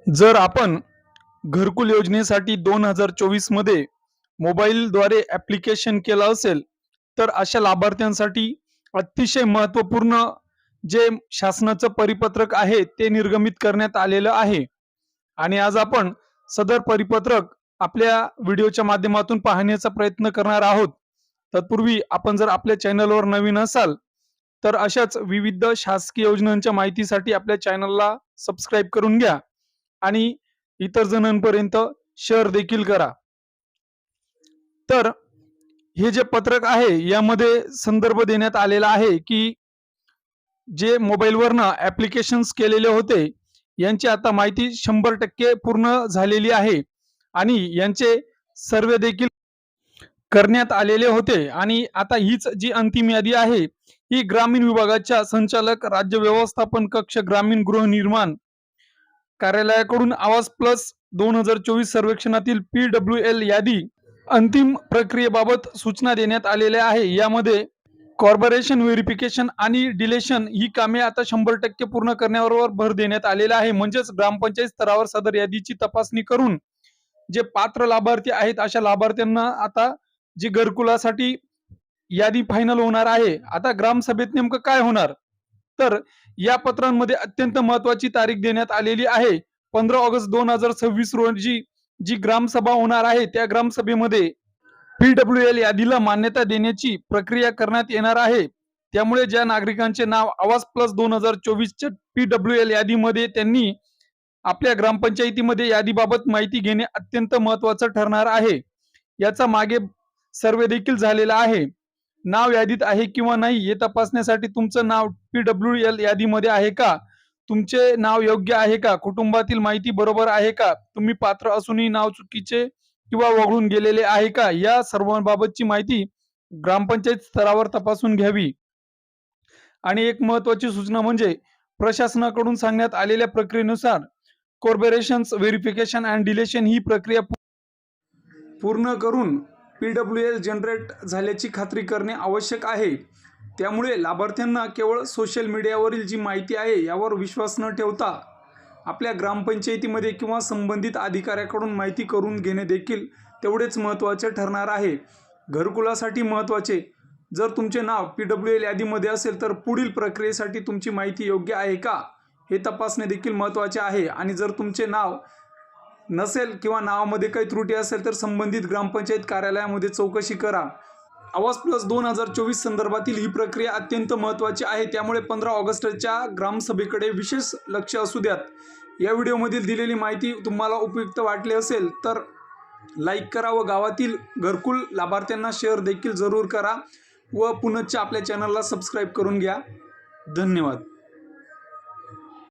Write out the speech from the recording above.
जर आपण घरकुल योजनेसाठी 2024 मध्ये मोबाईलद्वारे ॲप्लिकेशन केलं असेल, तर अशा लाभार्थ्यांसाठी अतिशय महत्त्वपूर्ण जे शासनाचं परिपत्रक आहे, ते निर्गमित करण्यात आलेलं आहे. आणि आज आपण सदर परिपत्रक आपल्या व्हिडिओच्या माध्यमातून पाहण्याचा प्रयत्न करणार आहोत. तत्पूर्वी आपण जर आपल्या चॅनलवर नवीन असाल, तर अशाच विविध शासकीय योजनांच्या माहितीसाठी आपल्या चॅनलला सबस्क्राईब करून घ्या आणि इतर जणांपर्यंत शेअर देखील करा. तर हे जे पत्रक आहे यामध्ये संदर्भ देण्यात आलेला आहे की जे मोबाईलवरनं ॲप्लिकेशन्स केलेले होते यांची आता माहिती 100% पूर्ण झालेली आहे आणि यांचे सर्वे देखील करण्यात आलेले होते. आणि आता हीच जी अंतिम यादी आहे ही ग्रामीण विभागाच्या संचालक राज्य व्यवस्थापन कक्ष ग्रामीण गृहनिर्माण कार्यालयाकडून आवाज प्लस 2024 सर्वेक्षणातील PWL यादी अंतिम प्रक्रियेबाबत सूचना देण्यात आलेल्या आहे. यामध्ये कॉर्पोरेशन व्हेरिफिकेशन आणि डिलेशन ही कामे आता 100% पूर्ण करण्यावर भर देण्यात आलेला आहे. म्हणजेच ग्रामपंचायत स्तरावर सदर यादीची तपासणी करून जे पात्र लाभार्थी आहेत अशा लाभार्थ्यांना आता जी घरकुलासाठी यादी फायनल होणार आहे. आता ग्रामसभेत नेमकं काय होणार, तर या पत्रांमध्ये अत्यंत महत्वाची तारीख देण्यात आलेली आहे. 15 ऑगस्ट 2026 रोजी जी ग्रामसभा होणार आहे त्या ग्रामसभेमध्ये PWL यादीला मान्यता देण्याची प्रक्रिया करण्यात येणार आहे. त्यामुळे ज्या नागरिकांचे नाव आवाज प्लस 2024च्या PWL यादीमध्ये त्यांनी आपल्या ग्रामपंचायतीमध्ये यादीबाबत माहिती घेणे अत्यंत महत्वाचं ठरणार आहे. याचा मागे सर्वे देखील झालेला आहे. नाव यादीत आहे किंवा नाही हे तपासण्यासाठी तुमचं नाव PWL यादीमध्ये आहे का, तुमचे नाव योग्य आहे का, कुटुंबातील माहिती बरोबर आहे का, तुम्ही पात्र असूनही नाव चुकीचे किंवा वगळून गेलेले आहे का, या सर्वांबाबतची माहिती ग्रामपंचायत स्तरावर तपासून घ्यावी. आणि एक महत्वाची सूचना म्हणजे प्रशासनाकडून सांगण्यात आलेल्या प्रक्रियेनुसार कॉर्पोरेशन्स व्हेरिफिकेशन अँड डिलेशन ही प्रक्रिया पूर्ण करून PWL जनरेट झाल्याची खात्री करणे आवश्यक आहे. त्यामुळे लाभार्थ्यांना केवळ सोशल मीडियावरील जी माहिती आहे यावर विश्वास न ठेवता आपल्या ग्रामपंचायतीमध्ये किंवा संबंधित अधिकाऱ्याकडून माहिती करून घेणे देखील तेवढेच महत्त्वाचे ठरणार आहे. घरकुलासाठी महत्त्वाचे, जर तुमचे नाव PWL यादीमध्ये असेल तर पुढील प्रक्रियेसाठी तुमची माहिती योग्य आहे का हे तपासणे देखील महत्त्वाचे आहे. आणि जर तुमचे नाव नसेल किंवा नावामध्ये काही त्रुटी असेल तर संबंधित ग्रामपंचायत कार्यालयामध्ये चौकशी करा. आवाज प्लस 2024 संदर्भातील ही प्रक्रिया अत्यंत महत्त्वाची आहे. त्यामुळे 15 ऑगस्टच्या ग्रामसभेकडे विशेष लक्ष असू द्यात. या व्हिडिओमधील दिलेली माहिती तुम्हाला उपयुक्त वाटली असेल तर लाईक करा व गावातील घरकुल लाभार्थ्यांना शेअर देखील जरूर करा व पुनश्च आपल्या चॅनलला सबस्क्राईब करून घ्या. धन्यवाद.